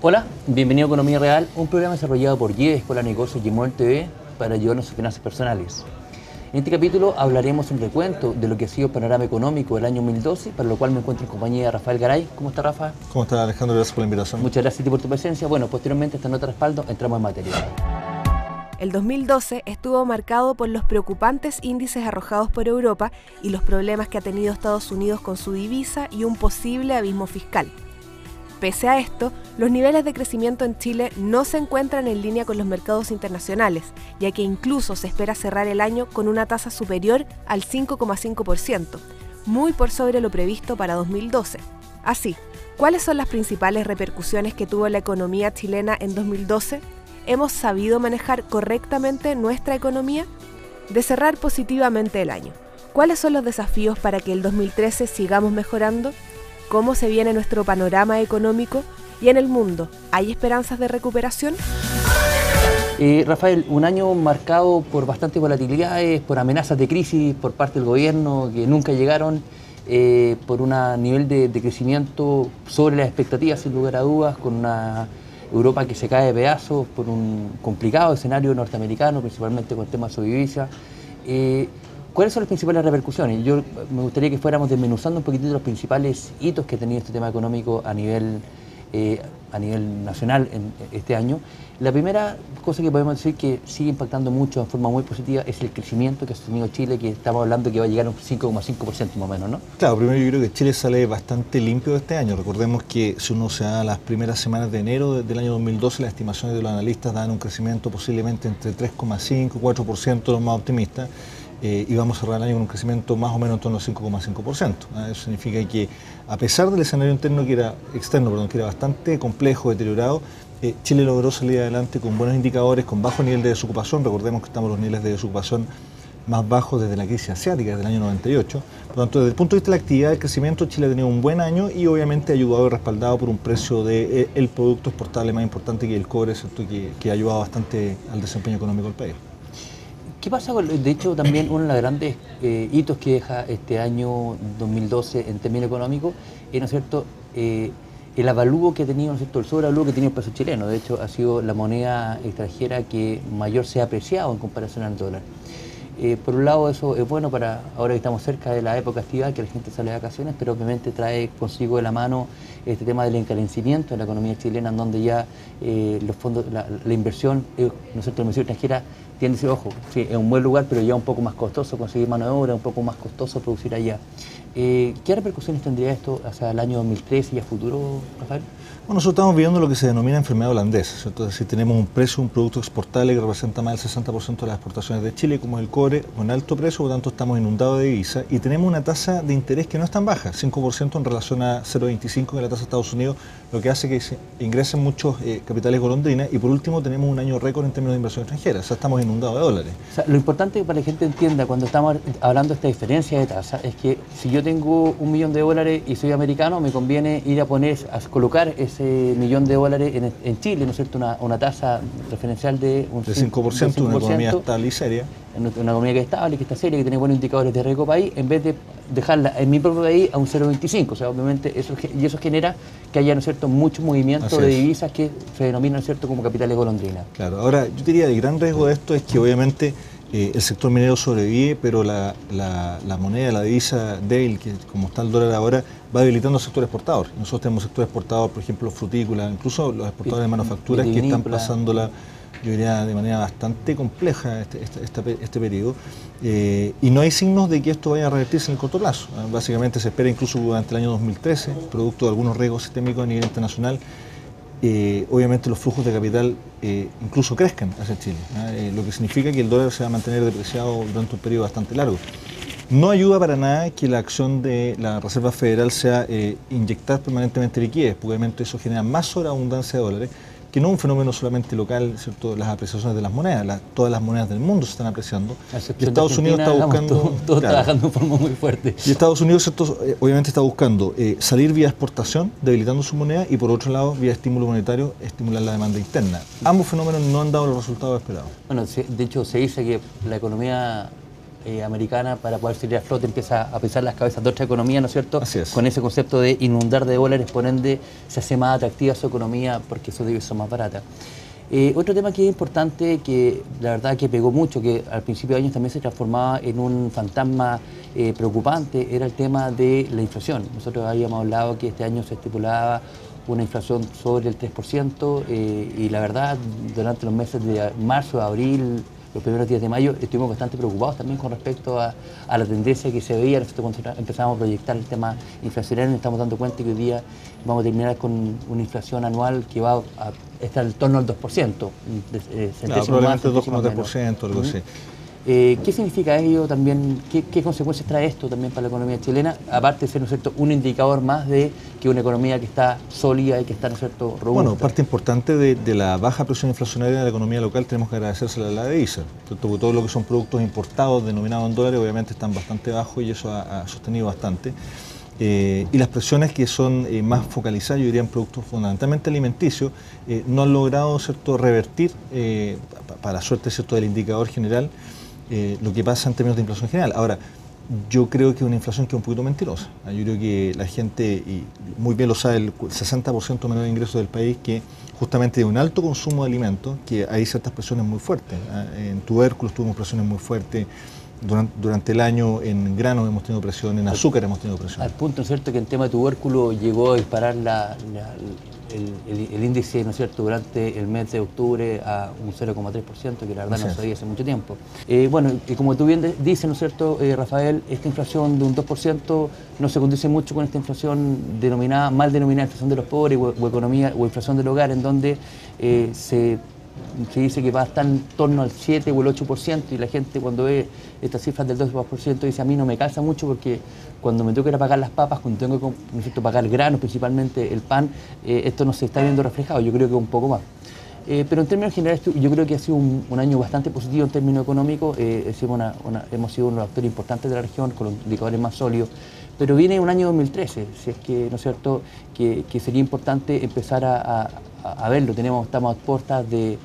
Hola, bienvenido a Economía Real, un programa desarrollado por YE, Escuela de Negocios y Gimol TV para ayudarnos a sus finanzas personales. En este capítulo hablaremos un recuento de lo que ha sido el panorama económico del año 2012, para lo cual me encuentro en compañía de Rafael Garay. ¿Cómo está, Rafa? ¿Cómo está, Alejandro? Gracias por la invitación. Muchas gracias a ti por tu presencia. Bueno, posteriormente, esta nota de respaldo, entramos en materia. El 2012 estuvo marcado por los preocupantes índices arrojados por Europa y los problemas que ha tenido Estados Unidos con su divisa y un posible abismo fiscal. Pese a esto, los niveles de crecimiento en Chile no se encuentran en línea con los mercados internacionales, ya que incluso se espera cerrar el año con una tasa superior al 5,5%, muy por sobre lo previsto para 2012. Así, ¿cuáles son las principales repercusiones que tuvo la economía chilena en 2012? ¿Hemos sabido manejar correctamente nuestra economía? De cerrar positivamente el año, ¿cuáles son los desafíos para que el 2013 sigamos mejorando? ¿Cómo se viene nuestro panorama económico? ¿Y en el mundo, hay esperanzas de recuperación? Rafael, un año marcado por bastantes volatilidades, por amenazas de crisis por parte del gobierno que nunca llegaron, por un nivel de crecimiento sobre las expectativas, sin lugar a dudas, con una Europa que se cae de pedazos, por un complicado escenario norteamericano, principalmente con temas de su divisa. ¿Cuáles son las principales repercusiones? Yo me gustaría que fuéramos desmenuzando un poquitito los principales hitos que ha tenido este tema económico a nivel nacional en este año. La primera cosa que podemos decir que sigue impactando mucho de forma muy positiva es el crecimiento que ha tenido Chile, que estamos hablando que va a llegar a un 5,5% más o menos, ¿no? Claro, primero yo creo que Chile sale bastante limpio de este año. Recordemos que si uno se da las primeras semanas de enero del año 2012, las estimaciones de los analistas dan un crecimiento posiblemente entre 3,5 y 4%, los más optimistas. Y vamos a cerrar el año con un crecimiento más o menos en torno al 5,5%. Eso significa que, a pesar del escenario externo, que era bastante complejo, deteriorado, Chile logró salir adelante con buenos indicadores, con bajo nivel de desocupación. Recordemos que estamos en los niveles de desocupación más bajos desde la crisis asiática, desde el año 98. Por lo tanto, desde el punto de vista de la actividad del crecimiento, Chile ha tenido un buen año y obviamente ayudado y respaldado por un precio del producto exportable más importante que el cobre, ¿cierto? Que ha ayudado bastante al desempeño económico del país. ¿Qué pasa con, de hecho, también uno de los grandes hitos que deja este año 2012 en términos económicos es, ¿no es cierto?, el avalúo que ha tenido, ¿no es cierto?, el sobreavalúo que ha tenido el peso chileno? De hecho, ha sido la moneda extranjera que mayor se ha apreciado en comparación al dólar. Por un lado, eso es bueno para ahora que estamos cerca de la época estival, que la gente sale de vacaciones, pero obviamente trae consigo de la mano este tema del encarecimiento de la economía chilena, en donde ya los fondos, la inversión, ¿no es cierto?, la inversión extranjera tiende a decir, ojo, sí, es un buen lugar, pero ya un poco más costoso conseguir mano de obra, un poco más costoso producir allá. ¿Qué repercusiones tendría esto hacia el año 2013 y a futuro, Rafael? Bueno, nosotros estamos viviendo lo que se denomina enfermedad holandesa, ¿cierto? Es decir, tenemos un precio, un producto exportable que representa más del 60% de las exportaciones de Chile, como el cobre, con alto precio, por lo tanto estamos inundados de divisa y tenemos una tasa de interés que no es tan baja, 5% en relación a 0,25% que es la tasa de Estados Unidos, lo que hace que se ingresen muchos capitales golondrinas y por último tenemos un año récord en términos de inversión extranjera, o sea, estamos inundados de dólares. O sea, lo importante para que la gente entienda cuando estamos hablando de esta diferencia de tasa es que si yo tengo $1 millón y soy americano, me conviene ir a colocar ese $1 millón en Chile, ¿no es cierto?, una tasa referencial de un 5%, una economía estable y seria. Una economía que es estable, que está seria, que tiene buenos indicadores de riesgo país, en vez de dejarla en mi propio país a un 0,25. O sea, obviamente eso genera que haya, ¿no es cierto?, mucho movimiento de divisas que se denominan, ¿no es cierto?, como capitales golondrina. Claro, ahora yo diría el gran riesgo de esto es que obviamente el sector minero sobrevive, pero la moneda, la divisa débil, que como está el dólar ahora, va debilitando el sector exportador. Nosotros tenemos sector exportador, por ejemplo, frutícola, incluso los exportadores de manufacturas que están pasándola, yo diría, de manera bastante compleja este periodo. Y no hay signos de que esto vaya a revertirse en el corto plazo. Básicamente se espera incluso durante el año 2013, producto de algunos riesgos sistémicos a nivel internacional, obviamente los flujos de capital incluso crezcan hacia Chile, lo que significa que el dólar se va a mantener depreciado durante un periodo bastante largo. No ayuda para nada que la acción de la Reserva Federal sea inyectar permanentemente liquidez, porque obviamente eso genera más sobreabundancia de dólares, que no es un fenómeno solamente local, ¿cierto? Las apreciaciones de las monedas, todas las monedas del mundo se están apreciando. Y Estados Unidos está buscando... Todo trabajando de forma muy fuerte. Y Estados Unidos, ¿cierto? Obviamente está buscando salir vía exportación, debilitando su moneda, y por otro lado, vía estímulo monetario, estimular la demanda interna. Ambos fenómenos no han dado los resultados esperados. Bueno, de hecho se dice que la economía americana para poder salir a flote empieza a pisar las cabezas de otra economía, ¿no es cierto? Así es. Con ese concepto de inundar de dólares, por ende se hace más atractiva su economía porque sus divisas son más baratas. Otro tema que es importante, que la verdad que pegó mucho, que al principio de años también se transformaba en un fantasma preocupante, era el tema de la inflación. Nosotros habíamos hablado que este año se estipulaba una inflación sobre el 3%, y la verdad, durante los meses de marzo, abril, los primeros días de mayo, estuvimos bastante preocupados también con respecto a la tendencia que se veía. Nosotros cuando empezamos a proyectar el tema inflacionario, nos estamos dando cuenta que hoy día vamos a terminar con una inflación anual que va a estar en torno al 2%. Probablemente 2,3%, algo así. ¿Qué significa ello también? ¿Qué consecuencias trae esto también para la economía chilena? Aparte de ser, ¿no es cierto?, un indicador más de que una economía que está sólida y que está, ¿no es cierto?, robusta. Bueno, parte importante de la baja presión inflacionaria de la economía local tenemos que agradecérsela a la divisa, porque todo lo que son productos importados denominados en dólares obviamente están bastante bajos y eso ha sostenido bastante. Y las presiones que son más focalizadas, yo diría en productos fundamentalmente alimenticios, no han logrado, ¿cierto?, revertir, para suerte, ¿cierto?, del indicador general, lo que pasa en términos de inflación general. Ahora, yo creo que es una inflación que es un poquito mentirosa. Yo creo que la gente, y muy bien lo sabe, el 60% menor de ingresos del país, que justamente de un alto consumo de alimentos, que hay ciertas presiones muy fuertes. En tubérculos tuvimos presiones muy fuertes. Durante el año en granos hemos tenido presión, en azúcar hemos tenido presión. Al punto, ¿no es cierto?, que en tema de tubérculo llegó a disparar el índice, ¿no es cierto?, durante el mes de octubre a un 0,3%, que la verdad no se veía hace mucho tiempo. Bueno, y como tú bien dices, ¿no es cierto?, Rafael, esta inflación de un 2% no se condice mucho con esta inflación mal denominada inflación de los pobres o economía o inflación del hogar, en donde se dice que va a estar en torno al 7 o el 8%, y la gente cuando ve estas cifras del 2% dice: a mí no me calza mucho, porque cuando me tengo que ir a pagar las papas, cuando tengo que, ¿no es cierto?, pagar granos, principalmente el pan, esto no se está viendo reflejado. Yo creo que un poco más. Pero en términos generales, yo creo que ha sido un año bastante positivo en términos económicos. Hemos sido uno de los actores importantes de la región, con los indicadores más sólidos. Pero viene un año 2013, si es que, ¿no es cierto?, que sería importante empezar a verlo. Estamos a puertas del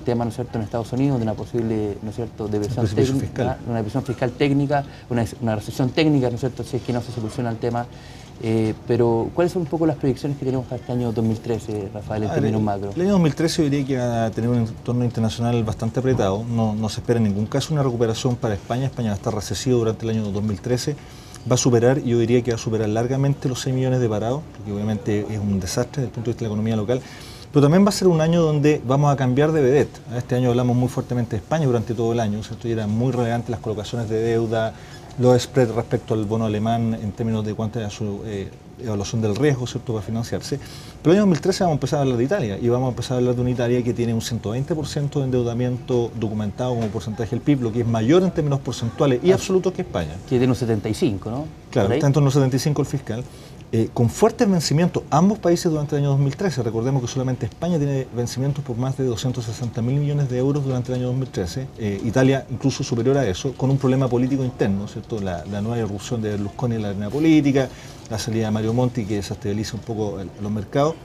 tema, ¿no es cierto?, en Estados Unidos, de una posible, ¿no es cierto?, depresión técnica, una depresión fiscal técnica, una recesión técnica, ¿no es cierto?, si es que no se soluciona el tema. Pero, ¿cuáles son un poco las proyecciones que tenemos para este año 2013, Rafael, en términos macro? El año 2013 yo diría que va a tener un entorno internacional bastante apretado. No se espera en ningún caso una recuperación para España. España va a estar recesivo durante el año 2013. Va a superar, yo diría que va a superar largamente los 6 millones de parados, porque obviamente es un desastre desde el punto de vista de la economía local. Pero también va a ser un año donde vamos a cambiar de vedette. Este año hablamos muy fuertemente de España durante todo el año, ¿cierto? Y eran muy relevantes las colocaciones de deuda, los spreads respecto al bono alemán en términos de cuánta era su evaluación del riesgo, ¿cierto?, para financiarse. Pero el año 2013 vamos a empezar a hablar de Italia, y vamos a empezar a hablar de una Italia que tiene un 120% de endeudamiento documentado como porcentaje del PIB, lo que es mayor en términos porcentuales y absolutos que España. Que tiene un 75, ¿no? Claro, está en torno al 75 el fiscal. Con fuertes vencimientos, ambos países durante el año 2013. Recordemos que solamente España tiene vencimientos por más de 260.000 millones de euros durante el año 2013. Italia incluso superior a eso, con un problema político interno, ¿cierto? La nueva irrupción de Berlusconi en la arena política, la salida de Mario Monti, que desestabiliza un poco los mercados.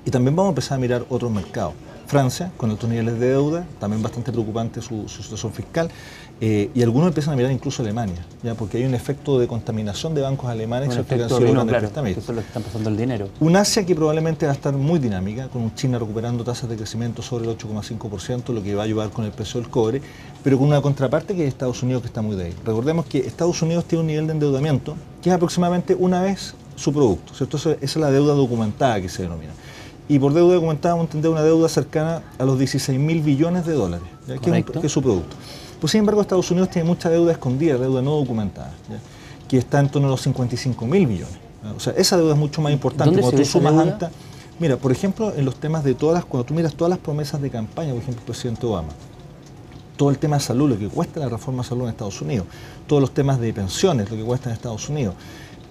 Y también vamos a empezar a mirar otros mercados. Francia, con altos niveles de deuda, también bastante preocupante su situación fiscal. Y algunos empiezan a mirar incluso Alemania, ¿ya? Porque hay un efecto de contaminación de bancos alemanes que han sido grandes prestamistas. Eso es lo que están pasando el dinero. Un Asia que probablemente va a estar muy dinámica, con un China recuperando tasas de crecimiento sobre el 8,5%, lo que va a ayudar con el precio del cobre, pero con una contraparte que es Estados Unidos, que está muy débil. Recordemos que Estados Unidos tiene un nivel de endeudamiento que es aproximadamente una vez su producto, ¿cierto? Esa es la deuda documentada que se denomina. Y por deuda documentada vamos a entender una deuda cercana a los 16.000 billones de dólares, ¿ya? Que es su producto. Pues, sin embargo, Estados Unidos tiene mucha deuda escondida, deuda no documentada, ¿ya?, que está en torno a los 55.000 billones. ¿Ya? O sea, esa deuda es mucho más importante. Cuando tú sumas alta, mira, por ejemplo, en los temas de cuando tú miras todas las promesas de campaña, por ejemplo, el presidente Obama, todo el tema de salud, lo que cuesta la reforma de salud en Estados Unidos, todos los temas de pensiones, lo que cuesta en Estados Unidos,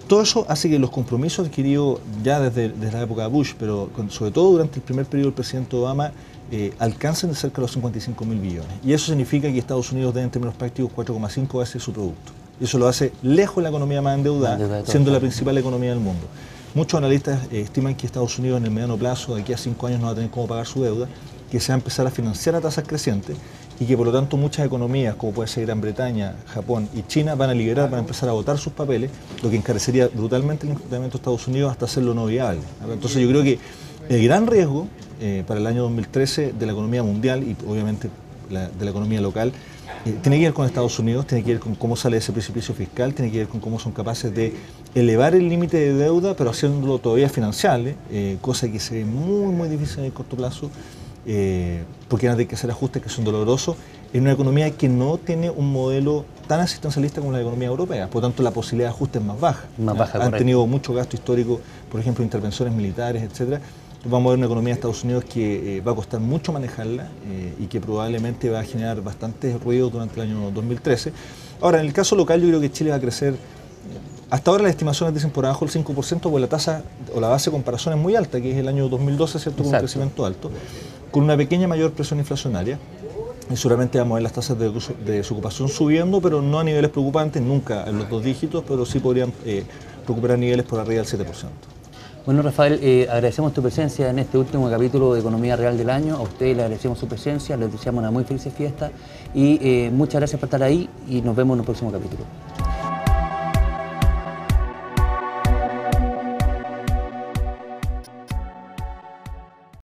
todo eso hace que los compromisos adquiridos ya desde la época de Bush, pero sobre todo durante el primer periodo del presidente Obama, alcancen de cerca de los 55.000 billones. Y eso significa que Estados Unidos debe en términos prácticos 4,5 veces su producto. Y eso lo hace lejos de la economía más endeudada, siendo la principal economía del mundo. Muchos analistas estiman que Estados Unidos en el mediano plazo, de aquí a 5 años, no va a tener cómo pagar su deuda, que se va a empezar a financiar a tasas crecientes y que por lo tanto muchas economías, como puede ser Gran Bretaña, Japón y China, van a liberar, van a empezar a votar sus papeles, lo que encarecería brutalmente el endeudamiento de Estados Unidos hasta hacerlo no viable. Entonces yo creo que el gran riesgo para el año 2013 de la economía mundial y obviamente de la economía local tiene que ver con Estados Unidos, tiene que ver con cómo sale ese precipicio fiscal, tiene que ver con cómo son capaces de elevar el límite de deuda, pero haciéndolo todavía financiable, cosa que se ve muy difícil en el corto plazo, porque van a tener que hacer ajustes que son dolorosos en una economía que no tiene un modelo tan asistencialista como la economía europea, por lo tanto la posibilidad de ajuste es más baja. Han tenido mucho gasto histórico, por ejemplo, intervenciones militares, etcétera. Vamos a ver una economía de Estados Unidos que va a costar mucho manejarla y que probablemente va a generar bastante ruido durante el año 2013. Ahora, en el caso local yo creo que Chile va a crecer, hasta ahora las estimaciones dicen por abajo del 5%, porque la tasa o la base de comparación es muy alta, que es el año 2012, ¿cierto? Con un crecimiento alto, con una pequeña mayor presión inflacionaria. Y seguramente vamos a ver las tasas de desocupación subiendo, pero no a niveles preocupantes, nunca en los 2 dígitos, pero sí podrían recuperar niveles por arriba del 7%. Bueno, Rafael, agradecemos tu presencia en este último capítulo de Economía Real del año. A ustedes le agradecemos su presencia, les deseamos una muy feliz fiesta y muchas gracias por estar ahí y nos vemos en el próximo capítulo.